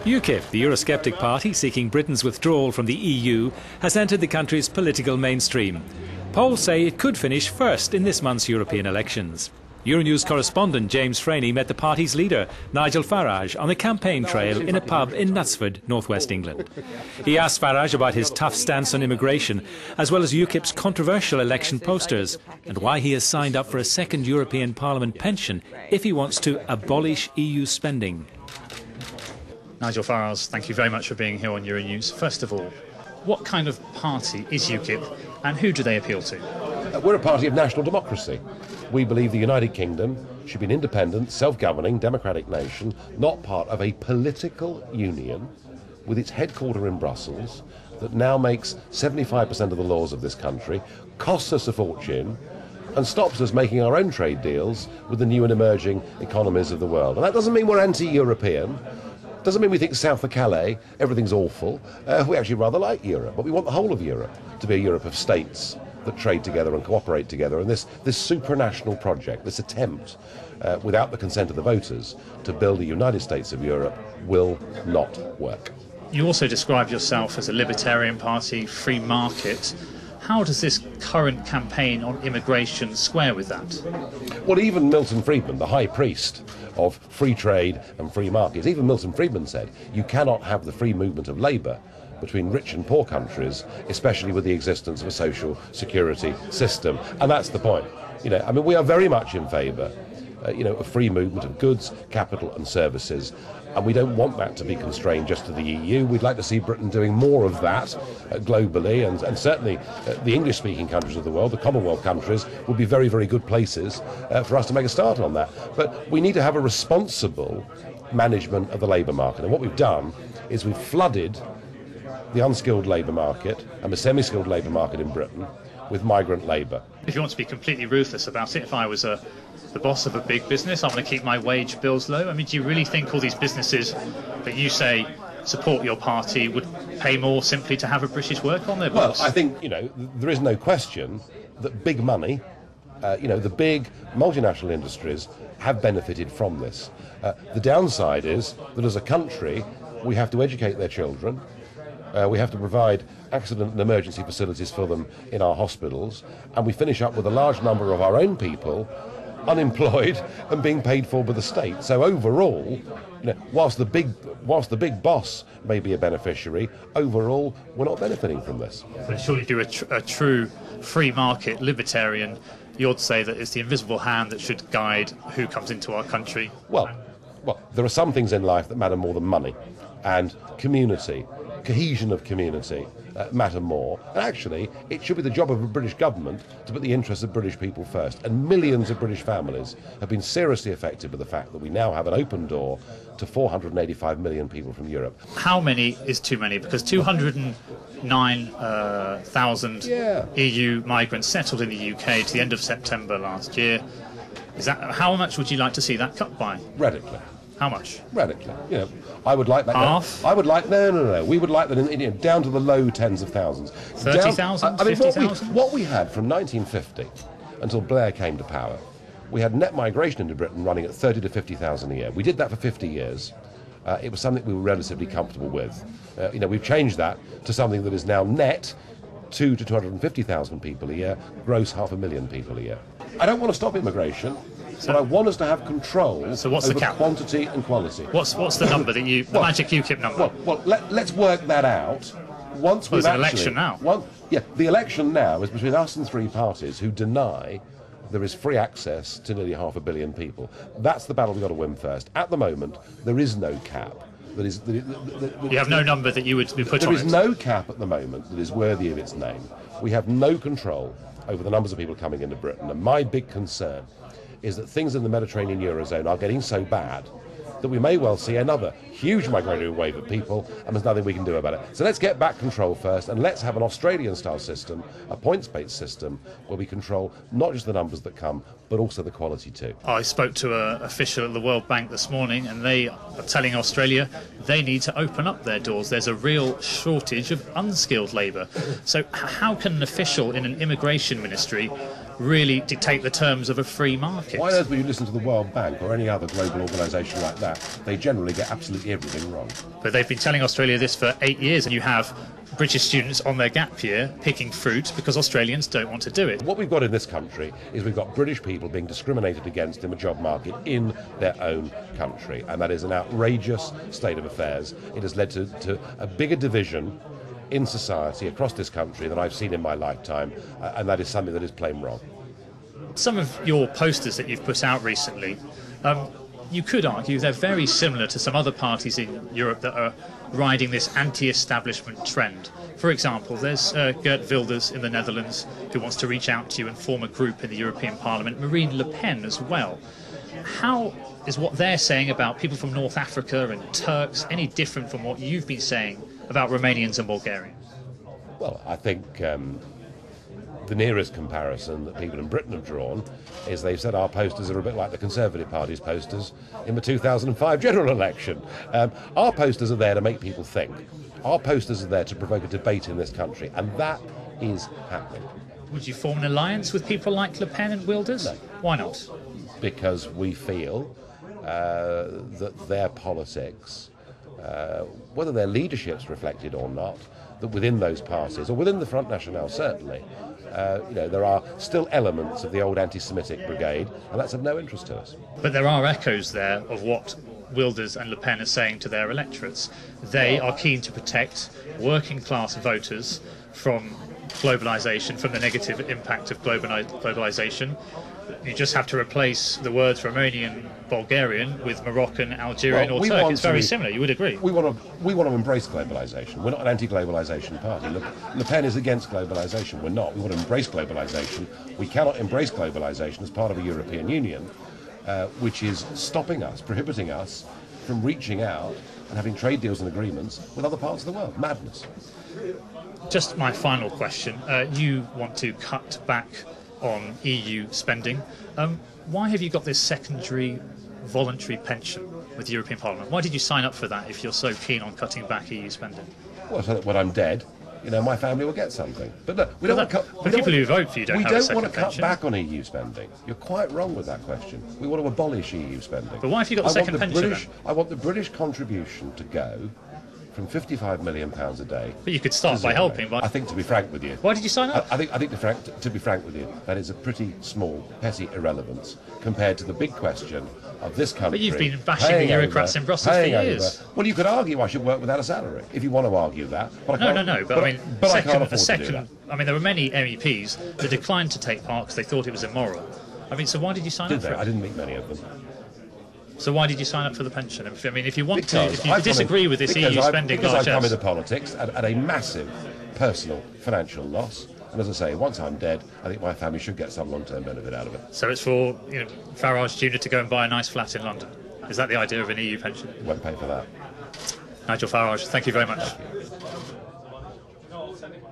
UKIP, the eurosceptic party seeking Britain's withdrawal from the EU, has entered the country's political mainstream. Polls say it could finish first in this month's European elections. Euronews correspondent James Franey met the party's leader, Nigel Farage, on the campaign trail in a pub in Knutsford, northwest England. He asked Farage about his tough stance on immigration, as well as UKIP's controversial election posters, and why he has signed up for a second European Parliament pension if he wants to abolish EU spending. Nigel Farage, thank you very much for being here on Euronews. First of all, what kind of party is UKIP and who do they appeal to? We're a party of national democracy. We believe the United Kingdom should be an independent, self-governing, democratic nation, not part of a political union with its headquarter in Brussels that now makes 75% of the laws of this country, costs us a fortune, and stops us making our own trade deals with the new and emerging economies of the world. And that doesn't mean we're anti-European. Doesn't mean we think south of Calais everything's awful. We actually rather like Europe, but we want the whole of Europe to be a Europe of states that trade together and cooperate together. And this supranational project, this attempt, without the consent of the voters, to build a United States of Europe will not work. You also describe yourself as a libertarian party, free market. How does this current campaign on immigration square with that? Well, even Milton Friedman, the high priest of free trade and free markets, even Milton Friedman said you cannot have the free movement of labour between rich and poor countries, especially with the existence of a social security system. And that's the point. I mean, we are very much in favour, of free movement of goods, capital and services. And we don't want that to be constrained just to the EU. We'd like to see Britain doing more of that globally, and certainly the English-speaking countries of the world, the Commonwealth countries, would be very, very good places for us to make a start on that. But we need to have a responsible management of the labour market. And what we've done is we've flooded the unskilled labour market and the semi-skilled labour market in Britain with migrant labour. If you want to be completely ruthless about it, if I was the boss of a big business, I want to keep my wage bills low. I mean, do you really think all these businesses that you say support your party would pay more simply to have a British worker on their books? Well, I think, there is no question that big money, the big multinational industries have benefited from this. The downside is that as a country, we have to educate their children. We have to provide accident and emergency facilities for them in our hospitals, and we finish up with a large number of our own people unemployed and being paid for by the state. So overall, whilst the big boss may be a beneficiary, overall we're not benefiting from this. But surely, if you're a true free market libertarian, you'd say that it's the invisible hand that should guide who comes into our country. Well, there are some things in life that matter more than money, and community, cohesion of community matter more. And actually, it should be the job of a British government to put the interests of British people first. And millions of British families have been seriously affected by the fact that we now have an open door to 485 million people from Europe. How many is too many? Because 209,000 EU migrants settled in the UK to the end of September last year. How much would you like to see that cut by? Radically. How much? Radically. I would like that. Half? I would like no. We would like that down to the low tens of thousands. 30,000? 50,000? What we had from 1950 until Blair came to power, we had net migration into Britain running at 30 to 50,000 a year. We did that for 50 years. It was something we were relatively comfortable with. We've changed that to something that is now net 2 to 250,000 people a year, gross 500,000 people a year. I don't want to stop immigration. But I want us to have control over the cap? Quantity and quality. What's the number that the magic UKIP number? Well, let's work that out. Once we've an election now. The election now is between us and three parties who deny there is free access to nearly 500 million people. That's the battle we've got to win first. At the moment, there is no cap. You have no number that you would be put on it? There is no cap at the moment that is worthy of its name. We have no control over the numbers of people coming into Britain. And my big concern is that things in the Mediterranean Eurozone are getting so bad that we may well see another huge migratory wave of people, and there's nothing we can do about it. So let's get back control first, and let's have an Australian-style system, a points-based system, where we control not just the numbers that come, but also the quality too. I spoke to an official at the World Bank this morning, and they are telling Australia they need to open up their doors. There's a real shortage of unskilled labour. So how can an official in an immigration ministry really dictate the terms of a free market. Why on earth would you listen to the World Bank or any other global organisation like that? They generally get absolutely everything wrong. But they've been telling Australia this for 8 years, and you have British students on their gap year picking fruit because Australians don't want to do it. What we've got in this country is we've got British people being discriminated against in the job market in their own country, and that is an outrageous state of affairs. It has led to a bigger division in society across this country than I've seen in my lifetime, and that is something that is plain wrong. Some of your posters that you've put out recently, you could argue they're very similar to some other parties in Europe that are riding this anti-establishment trend. For example, there's Geert Wilders in the Netherlands who wants to reach out to you and form a group in the European Parliament, Marine Le Pen as well. How is what they're saying about people from North Africa and Turks any different from what you've been saying about Romanians and Bulgarians? Well, I think the nearest comparison that people in Britain have drawn is they've said our posters are a bit like the Conservative Party's posters in the 2005 general election. Our posters are there to make people think. Our posters are there to provoke a debate in this country, and that is happening. Would you form an alliance with people like Le Pen and Wilders? No. Why not? Because we feel that their politics, whether their leadership's reflected or not, that within those parties, or within the Front National certainly, there are still elements of the old anti-Semitic brigade, and that's of no interest to us. But there are echoes there of what Wilders and Le Pen are saying to their electorates. They are keen to protect working class voters from globalisation, from the negative impact of globalisation. You just have to replace the words Romanian, Bulgarian with Moroccan, Algerian or Turk. It's very similar, you would agree. We want to embrace globalisation. We're not an anti-globalisation party. Le Pen is against globalisation. We're not. We want to embrace globalisation. We cannot embrace globalisation as part of a European Union, which is stopping us, prohibiting us from reaching out and having trade deals and agreements with other parts of the world. Madness. Just my final question. You want to cut back on EU spending. Why have you got this secondary voluntary pension with the European Parliament? Why did you sign up for that if you're so keen on cutting back EU spending? Well, so that when I'm dead, my family will get something. But look, we don't want to cut. The people who vote for you don't have a second pension. We don't want to cut back on EU spending. You're quite wrong with that question. We want to abolish EU spending. But why have you got a second pension? I want the British contribution to go from £55 million a day. But you could start by helping. I think, to be frank with you, why did you sign up? I think to be frank with you, that is a pretty small, petty irrelevance compared to the big question of this country. But you've been bashing the bureaucrats in Brussels for years. Well, you could argue I should work without a salary if you want to argue that. But No. But I can't afford to do that. I mean, there were many MEPs that declined to take part because they thought it was immoral. I mean, so why did you sign up for it? I didn't meet many of them. So why did you sign up for the pension? I mean, if you disagree with this EU spending because I've come into politics at a massive personal financial loss, and as I say, once I'm dead, I think my family should get some long-term benefit out of it. So it's for Farage Jr. to go and buy a nice flat in London. Is that the idea of an EU pension? Won't pay for that. Nigel Farage, thank you very much. Thank you.